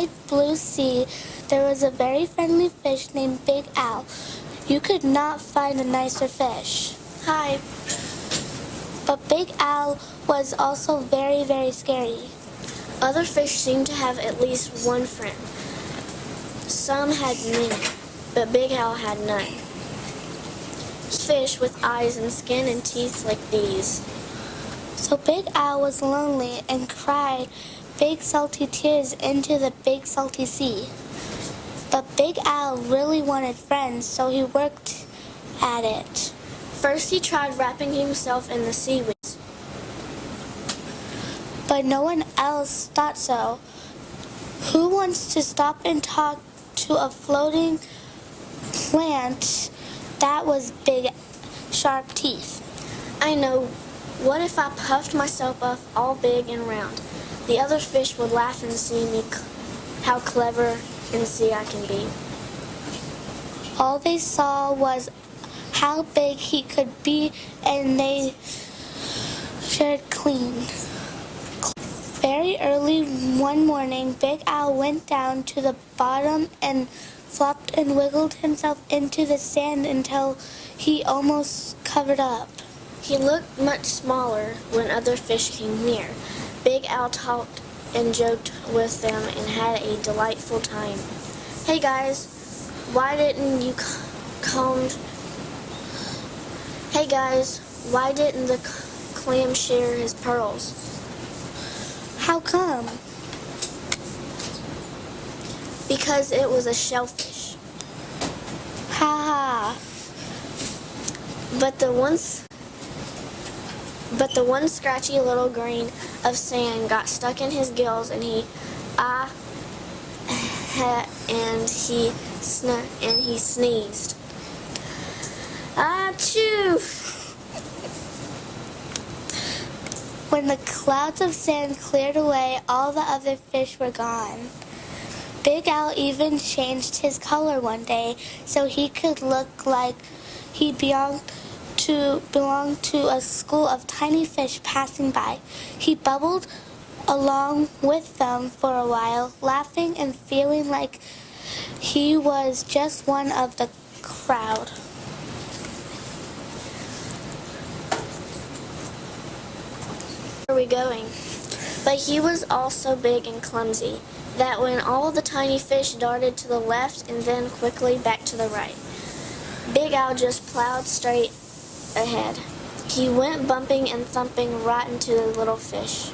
wide blue sea, there was a very friendly fish named Big Al. You could not find a nicer fish. Hi. But Big Al was also very, very scary. Other fish seemed to have at least one friend. Some had many, but Big Al had none. Fish with eyes and skin and teeth like these. So Big Al was lonely and cried big salty tears into the big salty sea. But Big Al really wanted friends, so he worked at it. First he tried wrapping himself in the seaweeds. But no one else thought so. Who wants to stop and talk to a floating plant that was big, sharp teeth? I know. What if I puffed myself up all big and round? The other fish would laugh and see me how clever and see I can be. All they saw was how big he could be, and they shared clean. Very early one morning, Big Al went down to the bottom and flopped and wiggled himself into the sand until he almost covered up. He looked much smaller when other fish came near. Big Al talked and joked with them and had a delightful time. Hey guys, why didn't the clam share his pearls? How come? Because it was a shellfish. Ha ha. But the one scratchy little grain of sand got stuck in his gills, and he sneezed. Achoo! When the clouds of sand cleared away, all the other fish were gone. Big Al even changed his color one day so he could look like he belonged to a school of tiny fish passing by. He bubbled along with them for a while, laughing and feeling like he was just one of the crowd. Where are we going? But he was all so big and clumsy that when all the tiny fish darted to the left and then quickly back to the right, Big Al just plowed straight ahead. He went bumping and thumping right into the little fish.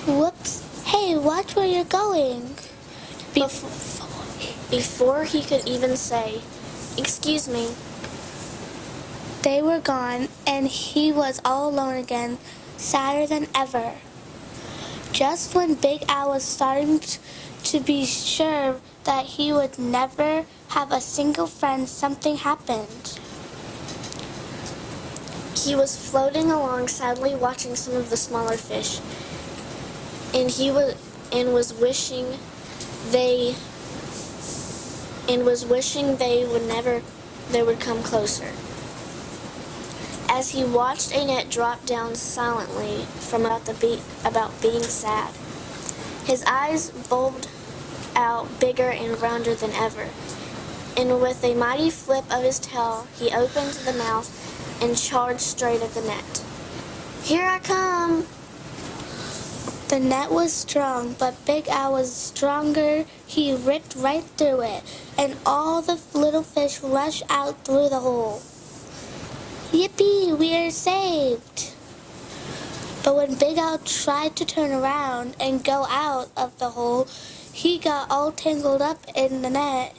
Whoops. Hey, watch where you're going. Before he could even say, "Excuse me," they were gone, and he was all alone again, sadder than ever. Just when Big Al was starting to be sure that he would never have a single friend, something happened. He was floating along sadly watching some of the smaller fish, and was wishing they would come closer. As he watched a net drop down silently from about being sad, his eyes bulged out bigger and rounder than ever, and with a mighty flip of his tail, he opened the mouth and charged straight at the net. "Here I come!" The net was strong, but Big Al was stronger. He ripped right through it, and all the little fish rushed out through the hole. Yippee, we are saved! But when Big Al tried to turn around and go out of the hole, he got all tangled up in the net,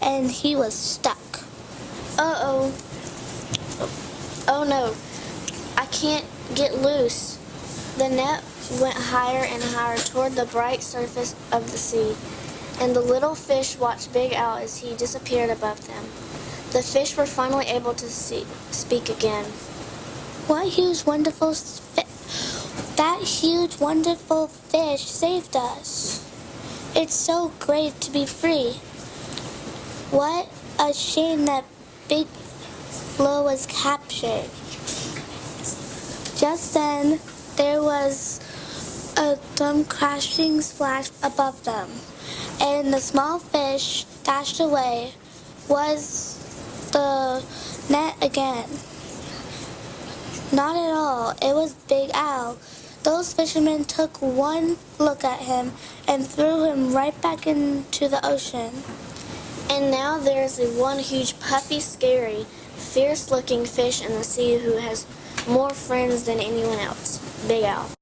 and he was stuck. Uh-oh. Oh no, I can't get loose. The net went higher and higher toward the bright surface of the sea, and the little fish watched Big Al as he disappeared above them. The fish were finally able to speak again. That huge, wonderful fish saved us. It's so great to be free. What a shame that Big Flo was captured. Just then, there was a some crashing splash above them, and the small fish dashed away. Was the net again? Not at all. It was Big Al. Those fishermen took one look at him and threw him right back into the ocean. And now there's one huge, puffy, scary, fierce-looking fish in the sea who has more friends than anyone else. Big Al.